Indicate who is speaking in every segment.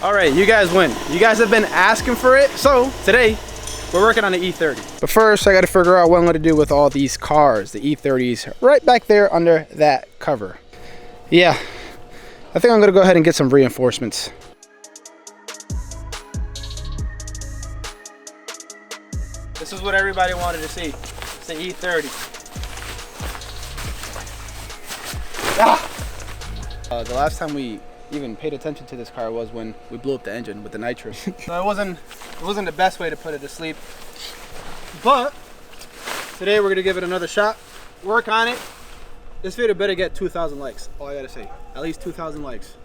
Speaker 1: All right, you guys win. You guys have been asking for it, so today we're working on the E30. But first, I got to figure out what I'm going to do with all these cars, the E30s, right back there under that cover. Yeah, I think I'm going to go ahead and get some reinforcements. This is what everybody wanted to see. It's the E30. Ah! The last time we even paid attention to this car was when we blew up the engine with the nitrous. So it wasn't the best way to put it to sleep. But today we're gonna give it another shot, work on it. This video better get 2,000 likes. All I gotta say, at least 2,000 likes.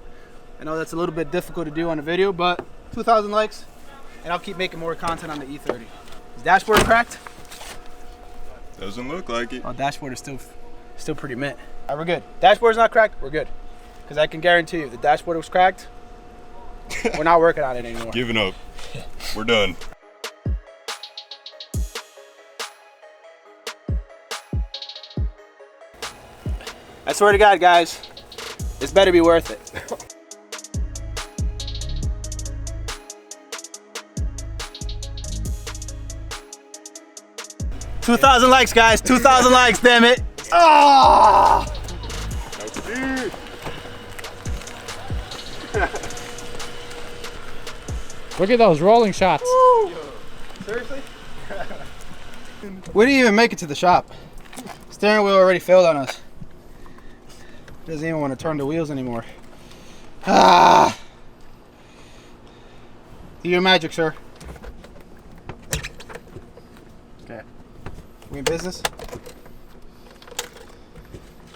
Speaker 1: I know that's a little bit difficult to do on a video, but 2,000 likes, and I'll keep making more content on the E30. Is dashboard cracked?
Speaker 2: Doesn't look like it.
Speaker 1: Oh, dashboard is still pretty mint. All right, we're good. Dashboard's not cracked, we're good. Because I can guarantee you, if the dashboard was cracked, we're not working on it anymore.
Speaker 2: Giving up. We're done.
Speaker 1: I swear to God, guys, this better be worth it. 2,000 likes, guys. 2,000 likes, damn it. Ah!
Speaker 3: Look at those rolling shots.
Speaker 1: Woo. Seriously? We didn't even make it to the shop. Steering wheel already failed on us. Doesn't even want to turn the wheels anymore. Ah! Do your magic, sir. Okay. We in business?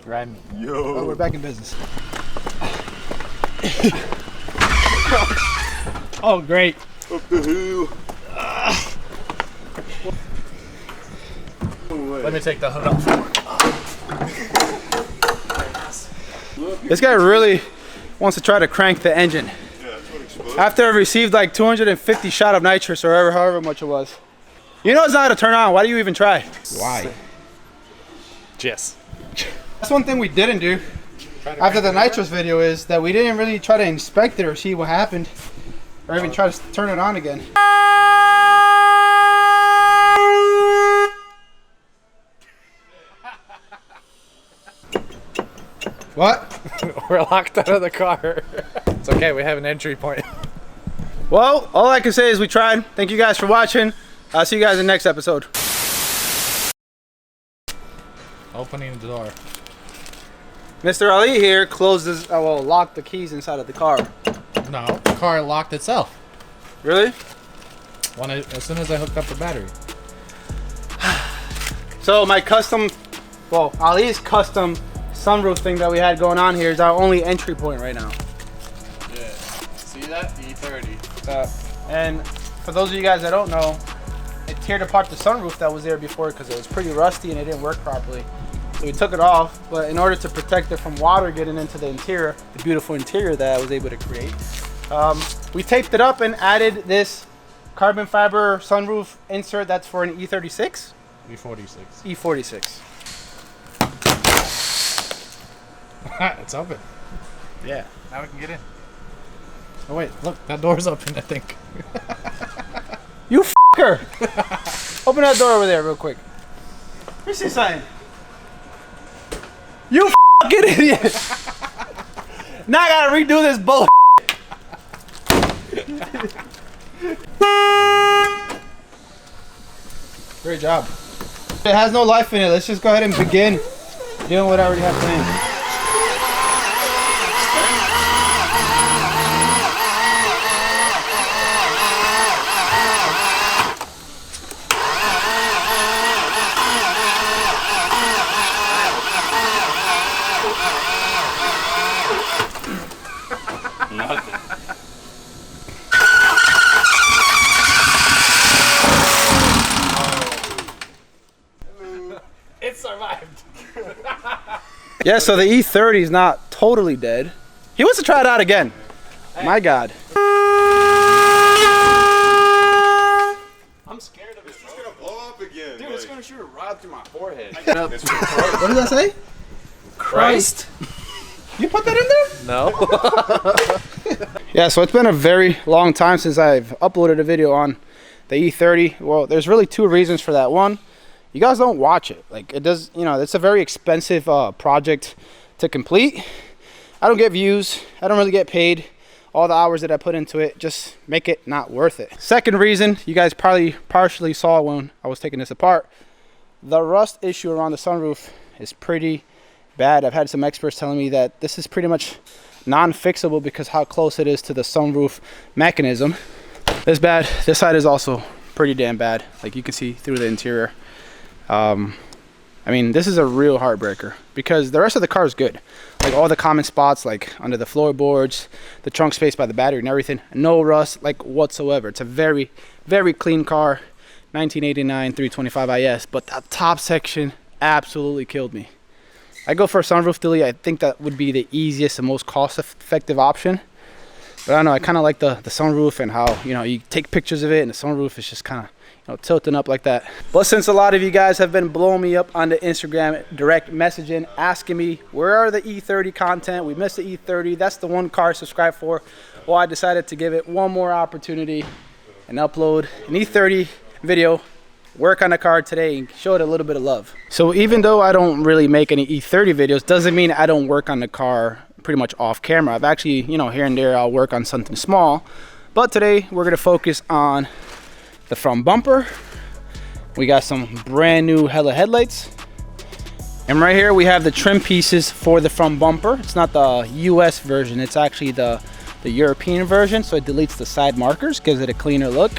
Speaker 3: Ride me.
Speaker 2: Yo.
Speaker 1: Oh, we're back in business.
Speaker 3: Oh, great.
Speaker 2: Up the hill.
Speaker 3: Let me take the hood off.
Speaker 1: This guy really wants to try to crank the engine.
Speaker 2: Yeah, that's what exploded.
Speaker 1: After I received like 250 shot of nitrous or however much it was. You know it's not to turn on. Why do you even try?
Speaker 3: Why? Jess.
Speaker 1: That's one thing we didn't do after the nitrous video is that we didn't really try to inspect it or see what happened or even try to turn it on again. What?
Speaker 3: We're locked out of the car. It's okay, we have an entry point.
Speaker 1: Well, all I can say is we tried. Thank you guys for watching. I'll see you guys in the next episode.
Speaker 3: Opening the door.
Speaker 1: Mr. Ali here closes, locked the keys inside of the car.
Speaker 3: No, the car locked itself.
Speaker 1: Really?
Speaker 3: As soon as I hooked up the battery.
Speaker 1: So my custom, Ali's custom sunroof thing that we had going on here is our only entry point right now.
Speaker 3: Yeah. See that? E30.
Speaker 1: And for those of you guys that don't know, it teared apart the sunroof that was there before because it was pretty rusty and it didn't work properly. So we took it off, but in order to protect it from water getting into the interior, the beautiful interior that I was able to create, we taped it up and added this carbon fiber sunroof insert that's for an E36?
Speaker 3: E46.
Speaker 1: E46.
Speaker 3: It's open.
Speaker 1: Yeah.
Speaker 3: Now we can get in. Oh wait, look, that door's open, I think.
Speaker 1: You f***er! Open that door over there real quick. Let me see something. You f***ing idiot! Now I gotta redo this bull. Great job. It has no life in it. Let's just go ahead and begin doing what I already have planned.
Speaker 2: Nothing.
Speaker 3: It survived.
Speaker 1: Yeah, so the E30 is not totally dead. He wants to try it out again. My God.
Speaker 3: I'm scared of it.
Speaker 2: It's just gonna blow up again.
Speaker 3: Dude, it's gonna shoot a rod through my forehead.
Speaker 1: What did that say?
Speaker 3: Christ.
Speaker 1: You put that in there?
Speaker 3: No.
Speaker 1: Yeah, so it's been a very long time since I've uploaded a video on the E30. Well, there's really two reasons for that. One, you guys don't watch it. Like, it does, you know, it's a very expensive project to complete. I don't get views. I don't really get paid. All the hours that I put into it just make it not worth it. Second reason, you guys probably partially saw when I was taking this apart, the rust issue around the sunroof is pretty bad. I've had some experts telling me that this is pretty much non-fixable because how close it is to the sunroof mechanism. This bad. This side is also pretty damn bad. Like, you can see through the interior. I mean, this is a real heartbreaker because the rest of the car is good. Like, all the common spots, like under the floorboards, the trunk space by the battery and everything, no rust like whatsoever. It's a very, very clean car, 1989 325 IS, but that top section absolutely killed me. I go for a sunroof delete. I think that would be the easiest and most cost-effective option. But I don't know, I kind of like the sunroof and how, you know, you take pictures of it and the sunroof is just kind of, you know, tilting up like that. But since a lot of you guys have been blowing me up on the Instagram direct messaging, asking me, where are the E30 content? We missed the E30. That's the one car I subscribed for. Well, I decided to give it one more opportunity and upload an E30 video, work on the car today and show it a little bit of love. So even though I don't really make any E30 videos, doesn't mean I don't work on the car pretty much off camera. I've actually, you know, here and there I'll work on something small. But today we're gonna focus on the front bumper. We got some brand new Hella headlights. And right here we have the trim pieces for the front bumper. It's not the US version, it's actually the European version. So it deletes the side markers, gives it a cleaner look.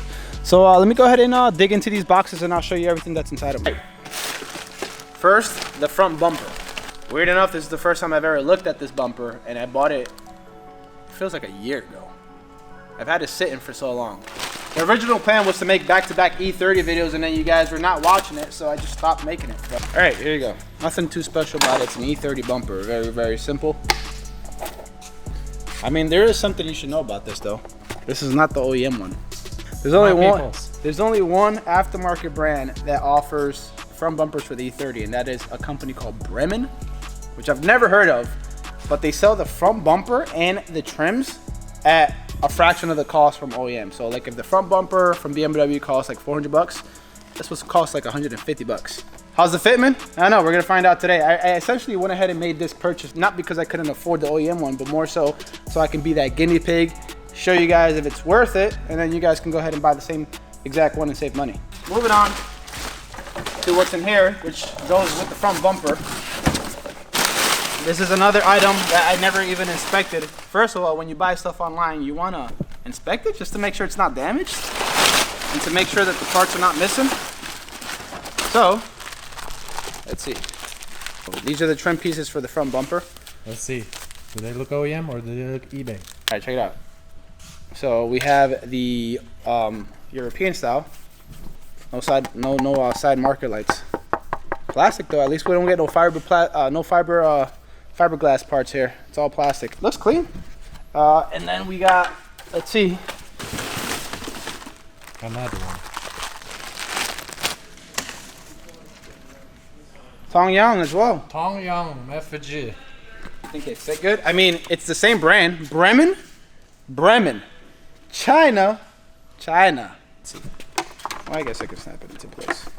Speaker 1: So let me go ahead and dig into these boxes and I'll show you everything that's inside of them. First, the front bumper. Weird enough, this is the first time I've ever looked at this bumper, and I bought it, feels like a year ago. I've had it sitting for so long. The original plan was to make back-to-back E30 videos, and then you guys were not watching it, so I just stopped making it. But, all right, here you go. Nothing too special about it. It's an E30 bumper. Very, very simple. I mean, there is something you should know about this, though. This is not the OEM one. There's only one aftermarket brand that offers front bumpers for the E30, and that is a company called Bremen, which I've never heard of, but they sell the front bumper and the trims at a fraction of the cost from OEM. So like, if the front bumper from BMW costs like 400 bucks, this was cost like 150 bucks. How's the fitment? I don't know, we're gonna find out today. I essentially went ahead and made this purchase, not because I couldn't afford the OEM one, but more so I can be that guinea pig, show you guys if it's worth it, and then you guys can go ahead and buy the same exact one and save money. Moving on to what's in here, which goes with the front bumper. This is another item that I never even inspected. First of all, when you buy stuff online, you want to inspect it just to make sure it's not damaged and to make sure that the parts are not missing. So, let's see. These are the trim pieces for the front bumper.
Speaker 3: Let's see. Do they look OEM or do they look eBay?
Speaker 1: All right, check it out. So we have the European style. No side marker lights. Plastic though. At least we don't get no fiberglass parts here. It's all plastic. Looks clean. And then we got, let's see.
Speaker 3: Another one.
Speaker 1: Tongyang as well.
Speaker 3: Tongyang FG.
Speaker 1: I think it fit good. I mean, it's the same brand. Bremen. China. Let's see. Well, I guess I could snap it into place.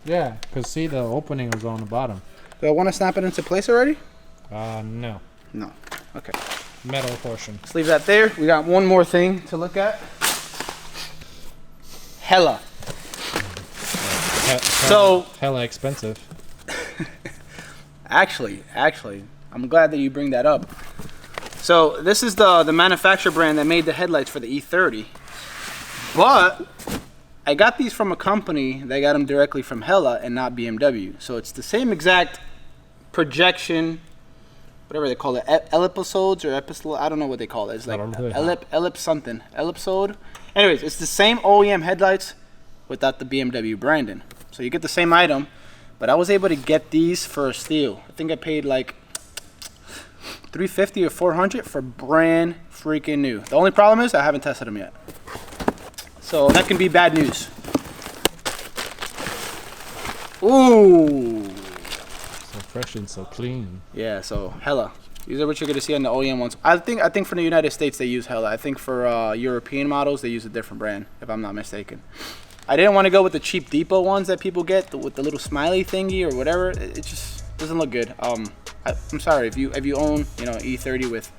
Speaker 3: Yeah, because see, the opening was on the bottom.
Speaker 1: Do I want to snap it into place already?
Speaker 3: No.
Speaker 1: No. Okay.
Speaker 3: Metal portion.
Speaker 1: Let's leave that there. We got one more thing to look at. Hella.
Speaker 3: Hella expensive.
Speaker 1: Actually, I'm glad that you bring that up. So this is the manufacturer brand that made the headlights for the E30. But I got these from a company that got them directly from Hella and not BMW. So it's the same exact projection, whatever they call it, ellipsodes or episode. I don't know what they call it. It's like ellipsode. Anyways, it's the same OEM headlights without the BMW branding. So you get the same item, but I was able to get these for a steal. I think I paid like $350 or $400 for brand freaking new. The only problem is I haven't tested them yet. So that can be bad news. Ooh.
Speaker 3: So fresh and so clean.
Speaker 1: Yeah, so Hella. These are what you're gonna see on the OEM ones. I think for the United States they use Hella. I think for European models they use a different brand, if I'm not mistaken. I didn't want to go with the cheap Depot ones that people get with the little smiley thingy or whatever. It just doesn't look good. I'm sorry if you own, you know, E30 with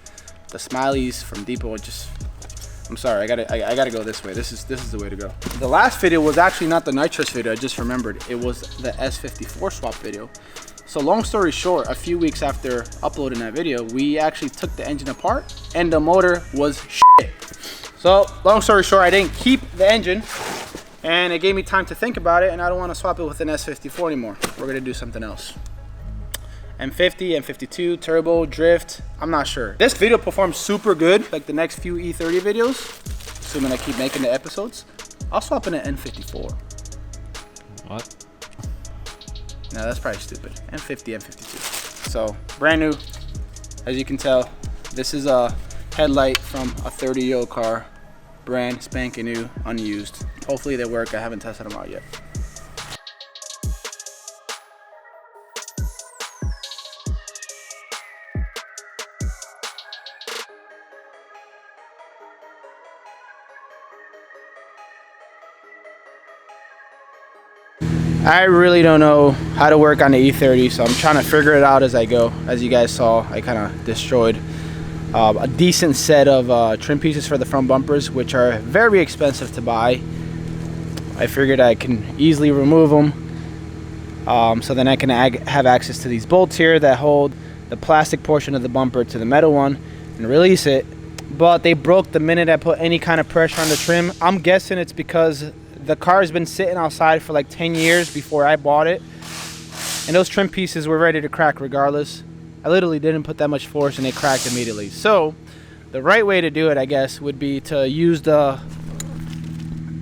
Speaker 1: the smileys from Depot. I'm sorry, I gotta go this way. This is the way to go. The last video was actually not the Nitrous video. I just remembered it was the S54 swap video. So long story short, a few weeks after uploading that video, we actually took the engine apart and the motor was shit. So long story short, I didn't keep the engine and it gave me time to think about it, and I don't want to swap it with an S54 anymore. We're gonna do something else. M50, M52, turbo, drift, I'm not sure. This video performs super good, like the next few E30 videos, assuming I keep making the episodes. I'll swap in an N54.
Speaker 3: What?
Speaker 1: No, that's probably stupid. M50, M52. So, brand new. As you can tell, this is a headlight from a 30-year-old car. Brand spanking new, unused. Hopefully they work. I haven't tested them out yet. I really don't know how to work on the E30, so I'm trying to figure it out as I go. As you guys saw, I kind of destroyed a decent set of trim pieces for the front bumpers, which are very expensive to buy. I figured I can easily remove them, so then I can have access to these bolts here that hold the plastic portion of the bumper to the metal one and release it. But they broke the minute I put any kind of pressure on the trim. I'm guessing it's because the car has been sitting outside for like 10 years before I bought it, and those trim pieces were ready to crack regardless. I literally didn't put that much force and they cracked immediately. So the right way to do it, I guess, would be to use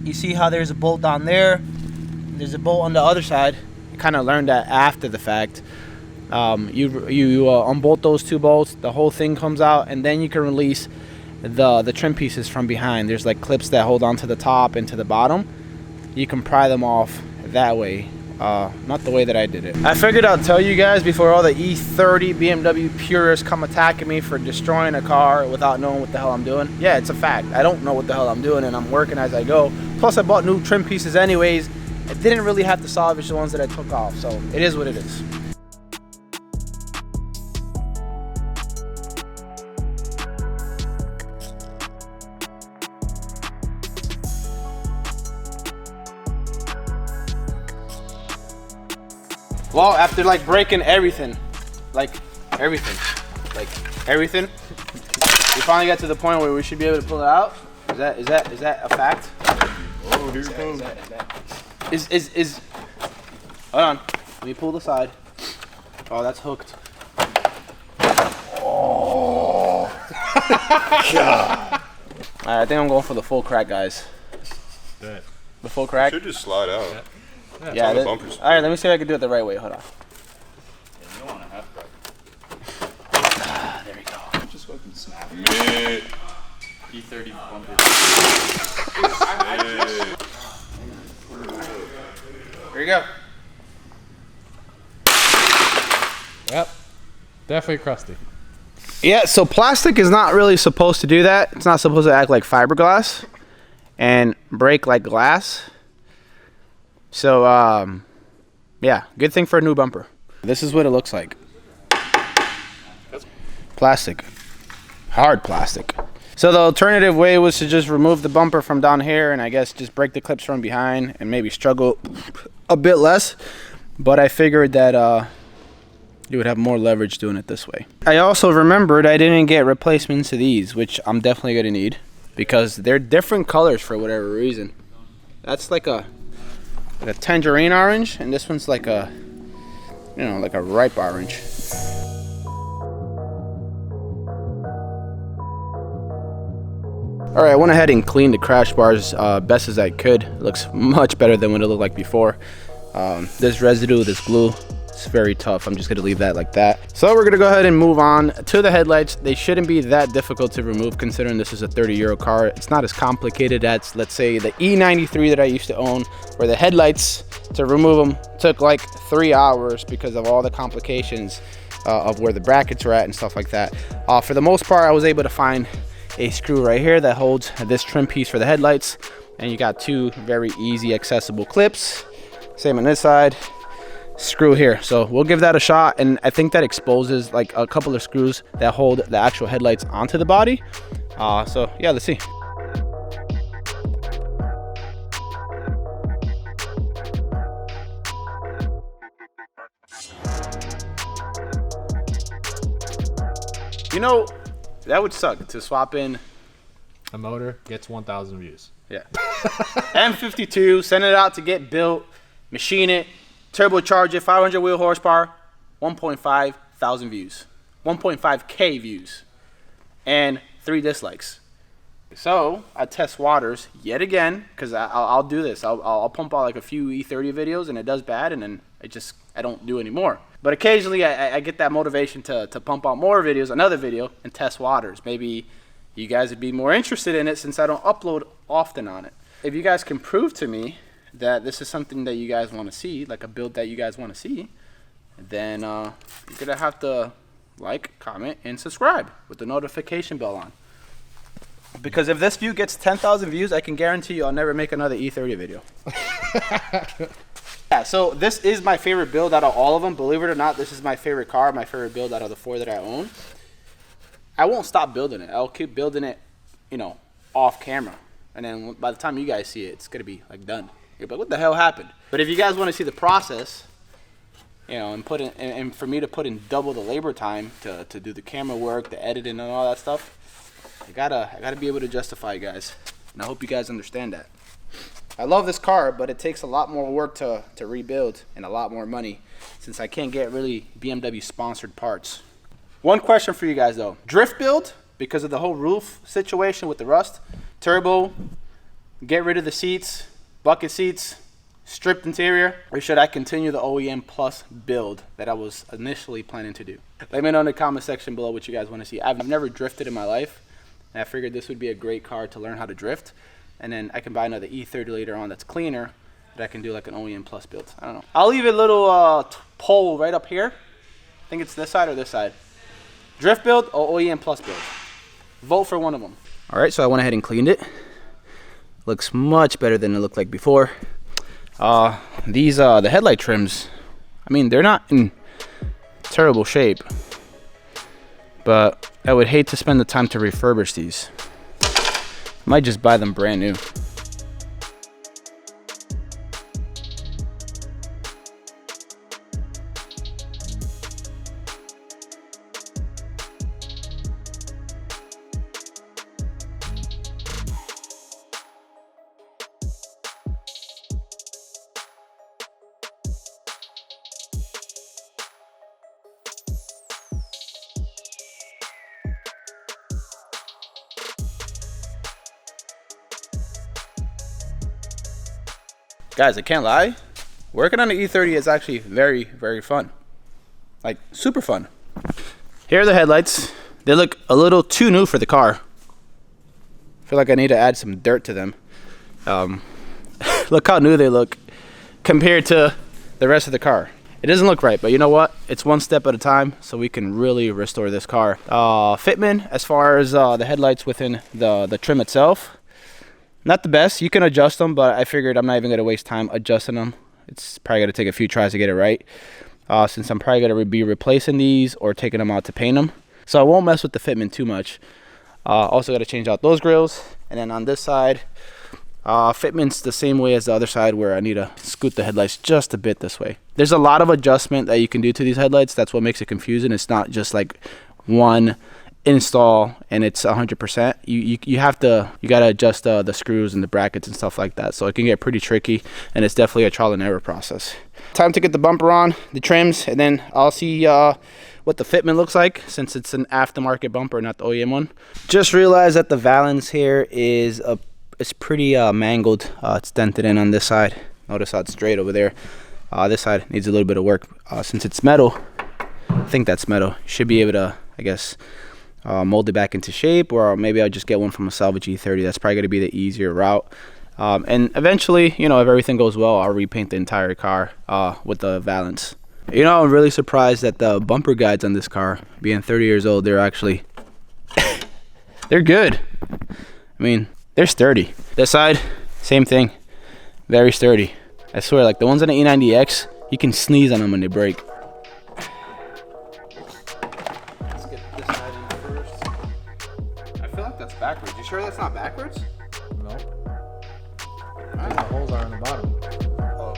Speaker 1: you see how there's a bolt down there, there's a bolt on the other side. I kind of learned that after the fact. You unbolt those two bolts, the whole thing comes out, and then you can release the trim pieces from behind. There's like clips that hold on to the top and to the bottom. You can pry them off that way, not the way that I did it. I figured I'd tell you guys before all the E30 BMW purists come attacking me for destroying a car without knowing what the hell I'm doing. Yeah, it's a fact. I don't know what the hell I'm doing, and I'm working as I go. Plus I bought new trim pieces anyways. I didn't really have to salvage the ones that I took off, so it is what it is. Well, after like breaking everything, we finally got to the point where we should be able to pull it out. Is that a fact?
Speaker 2: Oh, here it comes.
Speaker 1: Hold on. Let me pull the side. Oh, that's hooked.
Speaker 2: Oh. God.
Speaker 1: Alright, I think I'm going for the full crack, guys.
Speaker 2: That.
Speaker 1: The full crack?
Speaker 2: Should just slide out.
Speaker 1: Yeah.
Speaker 2: On the bumpers.
Speaker 1: Alright, let me see if I can do it the right way. Hold on.
Speaker 2: Yeah, you don't want to half crack.
Speaker 1: Ah, there we go.
Speaker 4: Just fucking snap.
Speaker 2: Mid.
Speaker 4: E30 bumper.
Speaker 1: There you go.
Speaker 3: Yep. Definitely crusty.
Speaker 1: Yeah, so plastic is not really supposed to do that. It's not supposed to act like fiberglass and break like glass. So, yeah, good thing for a new bumper. This is what it looks like. Plastic. Hard plastic. So the alternative way was to just remove the bumper from down here and I guess just break the clips from behind and maybe struggle a bit less. But I figured that you would have more leverage doing it this way. I also remembered I didn't get replacements to these, which I'm definitely going to need because they're different colors for whatever reason. That's like a tangerine orange, and this one's like a, you know, like a ripe orange. All right, I went ahead and cleaned the crash bars best as I could. It looks much better than what it looked like before. This residue, this glue, it's very tough. I'm just gonna leave that like that. So we're gonna go ahead and move on to the headlights. They shouldn't be that difficult to remove considering this is a 30-year-old car. It's not as complicated as, let's say, the E93 that I used to own, where the headlights, to remove them, took like 3 hours because of all the complications of where the brackets are at and stuff like that. For the most part, I was able to find a screw right here that holds this trim piece for the headlights, and you got two very easy accessible clips. Same on this side, screw here. So we'll give that a shot, and I think that exposes like a couple of screws that hold the actual headlights onto the body. So yeah, let's see. You know, that would suck to swap in
Speaker 3: A motor gets 1,000 views.
Speaker 1: Yeah. M52, send it out to get built, machine it, turbocharge it, 500 wheel horsepower, 1.5 thousand views, 1.5K views, and 3 dislikes. So I test waters yet again, because I'll do this. I'll pump out like a few E30 videos and it does bad, and then I don't do anymore. But occasionally I get that motivation to pump out more videos, another video, and test waters. Maybe you guys would be more interested in it since I don't upload often on it. If you guys can prove to me that this is something that you guys want to see, like a build that you guys want to see, then you're going to have to like, comment, and subscribe with the notification bell on. Because if this view gets 10,000 views, I can guarantee you I'll never make another E30 video. Yeah, so this is my favorite build out of all of them. Believe it or not, this is my favorite car, my favorite build out of the 4 that I own. I won't stop building it. I'll keep building it, you know, off camera. And then by the time you guys see it, it's going to be like done. You're like, what the hell happened? But if you guys want to see the process, you know, and for me to put in double the labor time to do the camera work, the editing and all that stuff, I gotta be able to justify, guys. And I hope you guys understand that. I love this car, but it takes a lot more work to rebuild and a lot more money since I can't get really BMW sponsored parts. One question for you guys though. Drift build, because of the whole roof situation with the rust, turbo, get rid of the seats, bucket seats, stripped interior, or should I continue the OEM Plus build that I was initially planning to do? Let me know in the comment section below what you guys want to see. I've never drifted in my life, and I figured this would be a great car to learn how to drift. And then I can buy another E30 later on that's cleaner that I can do like an OEM Plus build. I don't know. I'll leave a little poll right up here. I think it's this side or this side. Drift build or OEM Plus build? Vote for one of them. All right, so I went ahead and cleaned it. Looks much better than it looked like before. The headlight trims, I mean, they're not in terrible shape, but I would hate to spend the time to refurbish these. Might just buy them brand new. Guys, I can't lie, working on the E30 is actually very, very fun. Like, super fun. Here are the headlights. They look a little too new for the car. I feel like I need to add some dirt to them. Look how new they look compared to the rest of the car. It doesn't look right, but you know what? It's one step at a time, so we can really restore this car. Fitment, as far as the headlights within the trim itself, not the best. You can adjust them, but I figured I'm not even going to waste time adjusting them. It's probably going to take a few tries to get it right, since I'm probably going to be replacing these or taking them out to paint them. So I won't mess with the fitment too much. Also got to change out those grills. And then on this side, fitment's the same way as the other side, where I need to scoot the headlights just a bit this way. There's a lot of adjustment that you can do to these headlights. That's what makes it confusing. It's not just like one install and it's 100%. You gotta adjust the screws and the brackets and stuff like that, so it can get pretty tricky, and it's definitely a trial and error process. Time to get the bumper on, the trims, and then I'll see what the fitment looks like, since it's an aftermarket bumper, not the OEM one. Just realized that the valance here is it's pretty mangled. It's dented in on this side. Notice how it's straight over there. This side needs a little bit of work. Since it's metal, I think that's metal, you should be able to, I guess, mold it back into shape, or maybe I'll just get one from a salvage E30. That's probably going to be the easier route. And eventually, you know, if everything goes well, I'll repaint the entire car with the valance. You know, I'm really surprised that the bumper guides on this car, being 30 years old, they're actually, they're good. I mean, they're sturdy. This side, same thing, very sturdy. I swear, like the ones on the E90X, you can sneeze on them when they break. Let's get this side in first. I feel like that's backwards. You sure that's not backwards?
Speaker 3: No. The holes are on the bottom.
Speaker 1: Oh.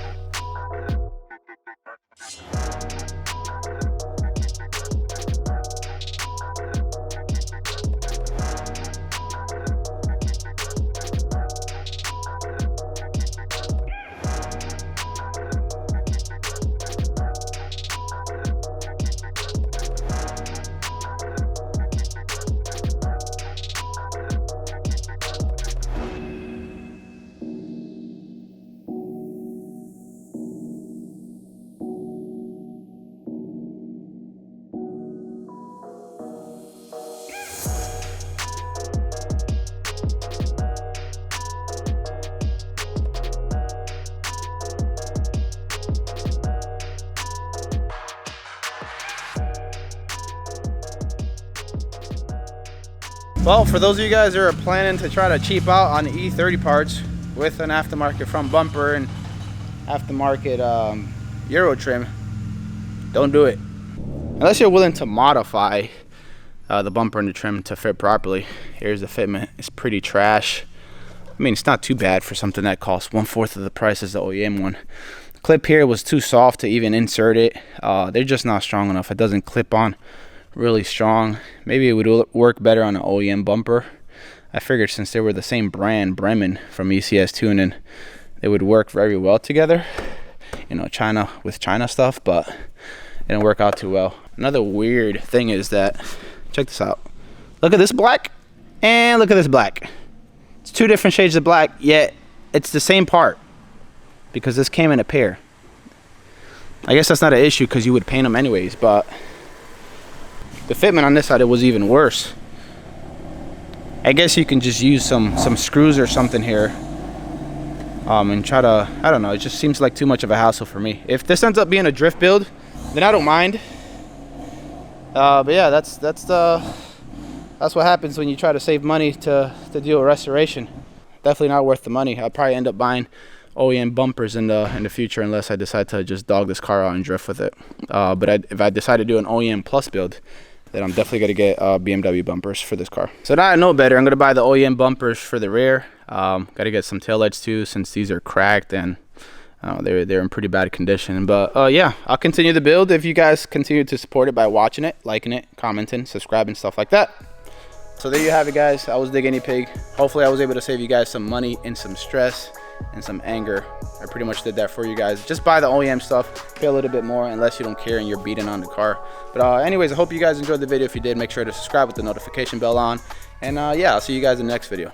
Speaker 1: Well, for those of you guys that are planning to try to cheap out on the E30 parts with an aftermarket front bumper and aftermarket Euro trim, don't do it. Unless you're willing to modify the bumper and the trim to fit properly. Here's the fitment. It's pretty trash. I mean, it's not too bad for something that costs 1/4 of the price as the OEM one. The clip here was too soft to even insert it. They're just not strong enough. It doesn't clip on really strong. Maybe it would work better on an OEM bumper. I figured since they were the same brand, Bremen from ECS Tuning, they would work very well together. You know, China with China stuff, but it didn't work out too well. Another weird thing is that, check this out. Look at this black and look at this black. It's two different shades of black, yet it's the same part because this came in a pair. I guess that's not an issue because you would paint them anyways, but the fitment on this side, it was even worse. I guess you can just use some screws or something here and try to, I don't know, it just seems like too much of a hassle for me. If this ends up being a drift build, then I don't mind. But yeah, that's what happens when you try to save money to do a restoration. Definitely not worth the money. I'll probably end up buying OEM bumpers in the future unless I decide to just dog this car out and drift with it. But if I decide to do an OEM plus build, then I'm definitely going to get BMW bumpers for this car. So now I know better. I'm going to buy the OEM bumpers for the rear. Got to get some tail lights too, since these are cracked and they're in pretty bad condition. But yeah, I'll continue the build if you guys continue to support it by watching it, liking it, commenting, subscribing, stuff like that. So there you have it, guys. I was the guinea pig. Hopefully I was able to save you guys some money and some stress and some anger. I pretty much did that for you guys. Just buy the OEM stuff, pay a little bit more unless you don't care and you're beating on the car. But anyways, I hope you guys enjoyed the video. If you did, make sure to subscribe with the notification bell on. And yeah, I'll see you guys in the next video.